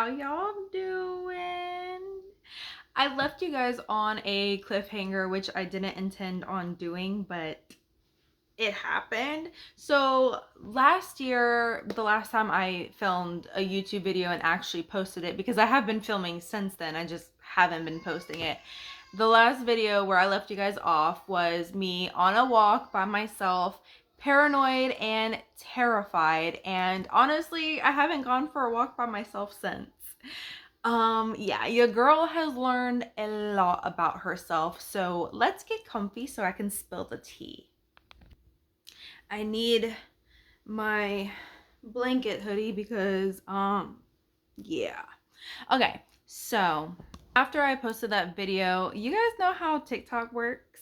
How y'all doing? I left you guys on a cliffhanger, which I didn't intend on doing, but it happened. So last year, the last time I filmed a YouTube video and actually posted it, because I have been filming since then, I just haven't been posting it. The last video where I left you guys off was me on a walk by myself, paranoid and terrified, and honestly, I haven't gone for a walk by myself since. Yeah, your girl has learned a lot about herself, so let's get comfy so I can spill the tea. I need my blanket hoodie because, yeah. Okay, so after I posted that video, you guys know how TikTok works?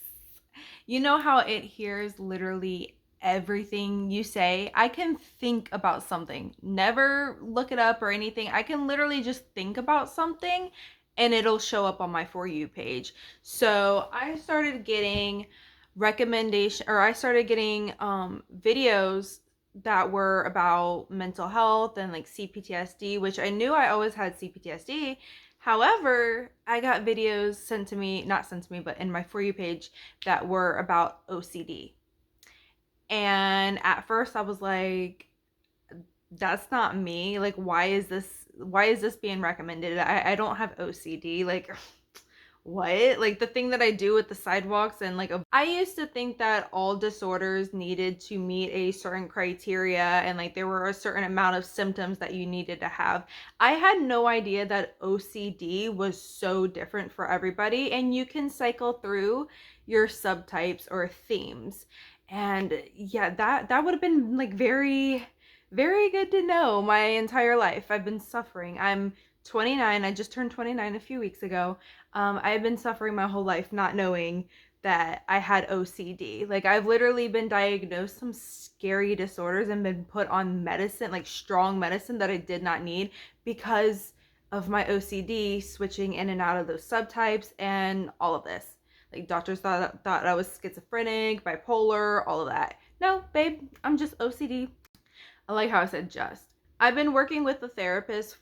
You know how it hears literally everything you say? I can think about something, never look it up or anything. I can literally just think about something and it'll show up on my For You page. So I started getting videos that were about mental health and like CPTSD, which I knew I always had CPTSD. However, I got videos sent to me, not sent to me, but in my For You page that were about OCD. And at first I was like, that's not me. Like, why is this being recommended? I don't have OCD. Like, what? Like the thing that I do with the sidewalks and like I used to think that all disorders needed to meet a certain criteria and like there were a certain amount of symptoms that you needed to have. I had no idea that OCD was so different for everybody and you can cycle through your subtypes or themes. And yeah, that would have been like very very good to know my entire life. I've been suffering. I'm 29. I just turned 29 a few weeks ago. I've been suffering my whole life not knowing that I had OCD. Like I've literally been diagnosed some scary disorders and been put on medicine, like strong medicine that I did not need because of my OCD switching in and out of those subtypes and all of this. Like doctors thought I was schizophrenic, bipolar, all of that. No, babe, I'm just OCD. I like how I said just. I've been working with a therapist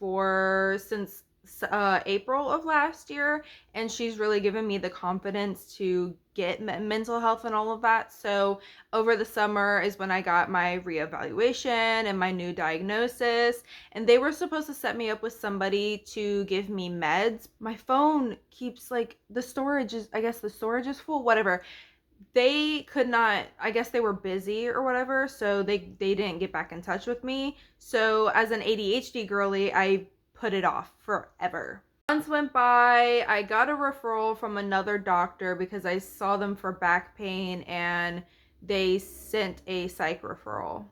since April of last year, and she's really given me the confidence to get mental health and all of that. So over the summer is when I got my reevaluation and my new diagnosis, and they were supposed to set me up with somebody to give me meds. My phone keeps like I guess the storage is full, whatever. They could not, I guess they were busy or whatever, so they didn't get back in touch with me. So as an ADHD girly, I put it off forever. Months went by. I got a referral from another doctor because I saw them for back pain and they sent a psych referral.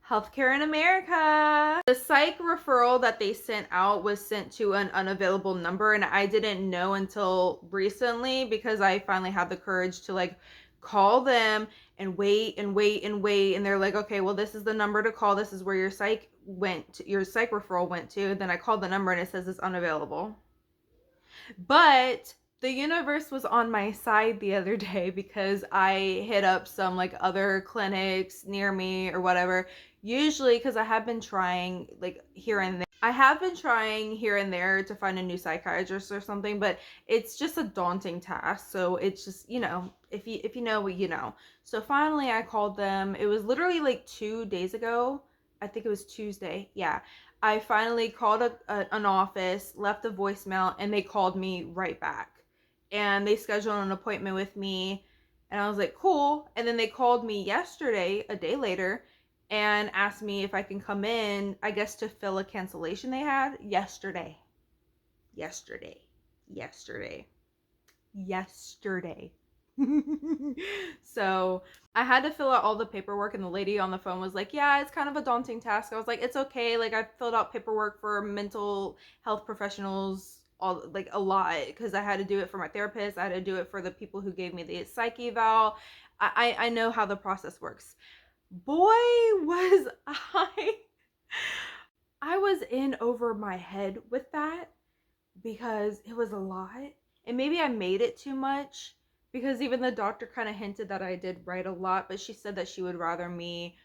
Healthcare in America. The psych referral that they sent out was sent to an unavailable number, and I didn't know until recently because I finally had the courage to like call them and wait and wait and wait, and they're like, okay, well, this is the number to call, this is where your psych referral went to. Then I called the number and it says it's unavailable. But the universe was on my side the other day because I hit up some like other clinics near me or whatever. Usually because I have been trying like here and there. I have been trying here and there to find a new psychiatrist or something, but it's just a daunting task. So it's just, you know, if you know what you know. So finally I called them. It was literally like 2 days ago. I think it was Tuesday. Yeah. I finally called an office, left a voicemail, and they called me right back. And they scheduled an appointment with me, and I was like, cool. And then they called me yesterday, a day later, and asked me if I can come in, I guess to fill a cancellation they had yesterday. Yesterday. So I had to fill out all the paperwork, and the lady on the phone was like, yeah, it's kind of a daunting task. I was like, it's okay. Like I filled out paperwork for mental health professionals all like a lot because I had to do it for my therapist. I had to do it for the people who gave me the psych eval. I know how the process works. Boy, was I was in over my head with that because it was a lot. And maybe I made it too much because even the doctor kind of hinted that I did write a lot, but she said that she would rather me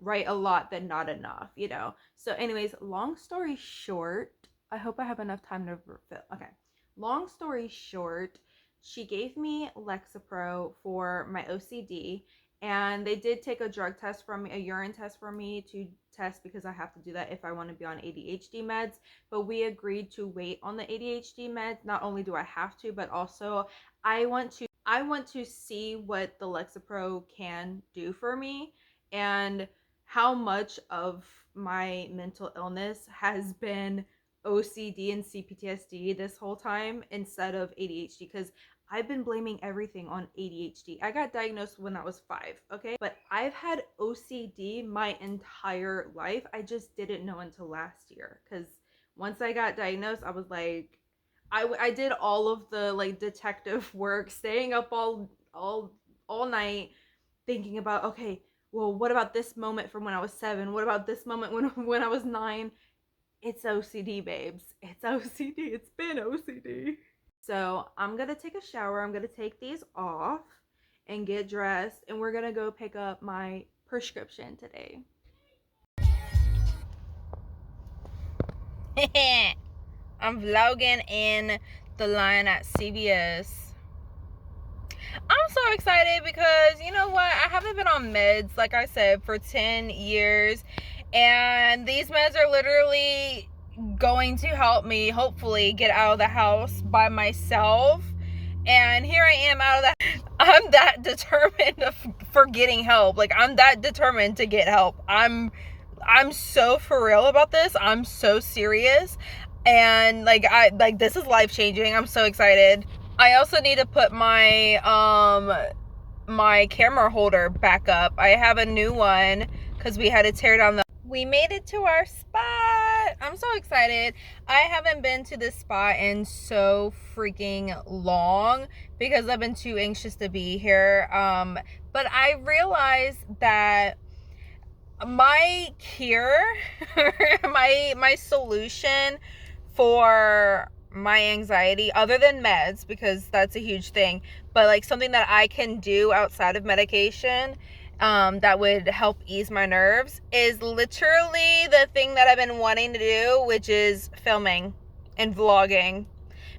write a lot than not enough, you know? So, anyways, long story short, I hope I have enough time to fill. Okay. Long story short, she gave me Lexapro for my OCD, and they did take a drug test from me, a urine test for me to test because I have to do that if I want to be on ADHD meds. But we agreed to wait on the ADHD meds. Not only do I have to, but also I want to see what the Lexapro can do for me and how much of my mental illness has been OCD and CPTSD this whole time instead of ADHD, because I've been blaming everything on ADHD. I got diagnosed when I was 5, okay? But I've had OCD my entire life. I just didn't know until last year, because once I got diagnosed, I was like, I did all of the like detective work, staying up all night thinking about, okay, well, what about this moment from when I was 7? What about this moment when I was 9? It's OCD, babes. It's OCD. It's been OCD. So I'm gonna take a shower. I'm gonna take these off and get dressed, and we're gonna go pick up my prescription today. I'm vlogging in the line at CVS. I'm so excited because, you know what, I haven't been on meds, like I said, for 10 years, and these meds are literally going to help me hopefully get out of the house by myself. And here I am out of that. I'm that determined for getting help. Like, I'm that determined to get help. I'm so for real about this. I'm so serious. And like this is life changing. I'm so excited. I also need to put my my camera holder back up. I have a new one because we had to tear down the. We made it to our spot. I'm so excited. I haven't been to this spot in so freaking long because I've been too anxious to be here. But I realized that my cure, my solution for my anxiety, other than meds, because that's a huge thing, but like something that I can do outside of medication, that would help ease my nerves, is literally the thing that I've been wanting to do, which is filming and vlogging.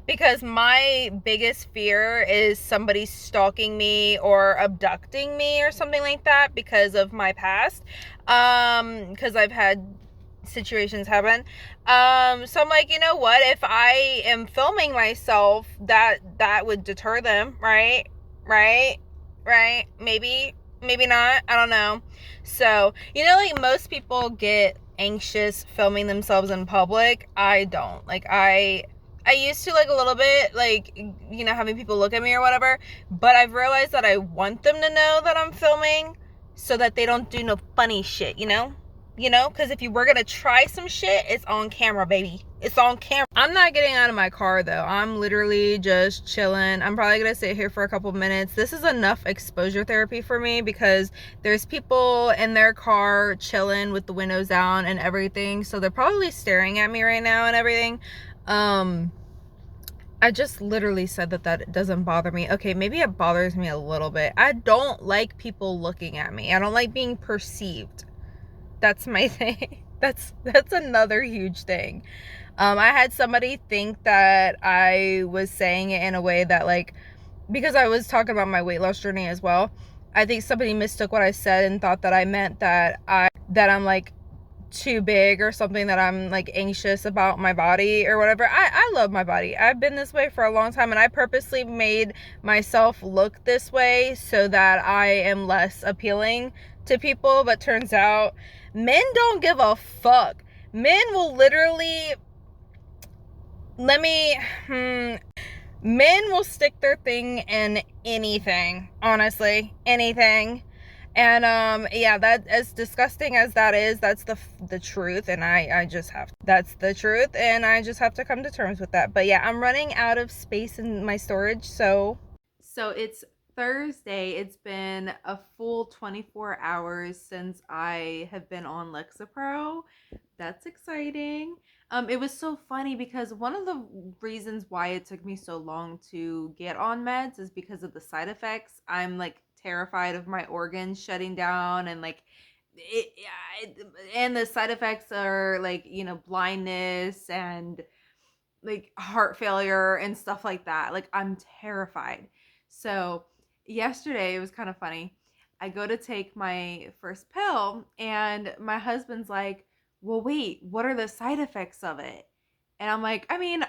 Because my biggest fear is somebody stalking me or abducting me or something like that because of my past. Because I've had situations happen. So I'm like, you know what? If I am filming myself, that would deter them, right? Right? Right? Maybe not. I don't know. So, you know, like most people get anxious filming themselves in public. I don't. Like I used to, like, a little bit, like, you know, having people look at me or whatever, but I've realized that I want them to know that I'm filming so that they don't do no funny shit, you know? Because if you were gonna try some shit, it's on camera, baby. It's on camera. I'm not getting out of my car, though. I'm literally just chilling. I'm probably gonna sit here for a couple minutes. This is enough exposure therapy for me because there's people in their car chilling with the windows down and everything, so they're probably staring at me right now and everything. I just literally said that doesn't bother me. Okay, maybe it bothers me a little bit. I don't like people looking at me. I don't like being perceived. That's my thing. That's another huge thing. I had somebody think that I was saying it in a way that, like, because I was talking about my weight loss journey as well, I think somebody mistook what I said and thought that I meant that I'm like too big or something, that I'm like anxious about my body or whatever. I love my body. I've been this way for a long time, and I purposely made myself look this way so that I am less appealing to people. But turns out men don't give a fuck. Men will literally men will stick their thing in anything, honestly, anything. And yeah, that, as disgusting as that is, that's the truth, and I just have, that's the truth, and I just have to come to terms with that. But yeah, I'm running out of space in my storage, so it's Thursday. It's been a full 24 hours since I have been on Lexapro. That's exciting. It was so funny because one of the reasons why it took me so long to get on meds is because of the side effects. I'm like terrified of my organs shutting down and like and the side effects are like, you know, blindness and like heart failure and stuff like that. Like I'm terrified. So yesterday it was kind of funny. I go to take my first pill and my husband's like, "Well, wait, what are the side effects of it?" And I'm like, "I mean,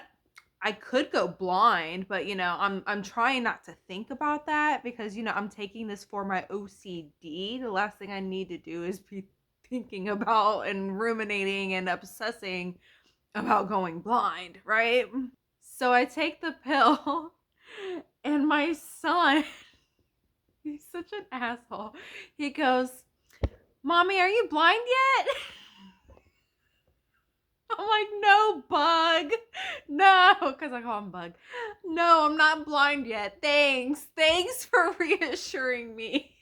I could go blind, but you know, I'm trying not to think about that because you know, I'm taking this for my OCD. The last thing I need to do is be thinking about and ruminating and obsessing about going blind, right?" So I take the pill, and my son, he's such an asshole. He goes, "Mommy, are you blind yet?" I'm like, "No, Bug. No," because I call him Bug. "No, I'm not blind yet. Thanks. Thanks for reassuring me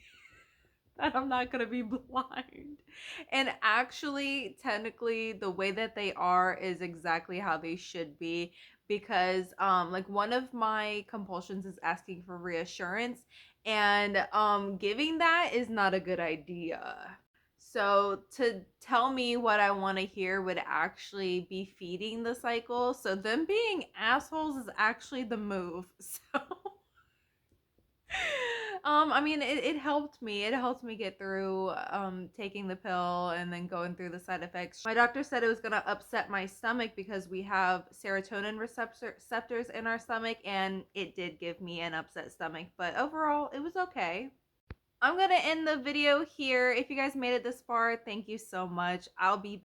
that I'm not going to be blind." And actually, technically, the way that they are is exactly how they should be because like one of my compulsions is asking for reassurance and giving that is not a good idea. So to tell me what I want to hear would actually be feeding the cycle. So them being assholes is actually the move. So I mean, it helped me. It helped me get through taking the pill and then going through the side effects. My doctor said it was gonna upset my stomach because we have serotonin receptors in our stomach, and it did give me an upset stomach. But overall, it was okay. I'm gonna end the video here. If you guys made it this far, thank you so much. I'll be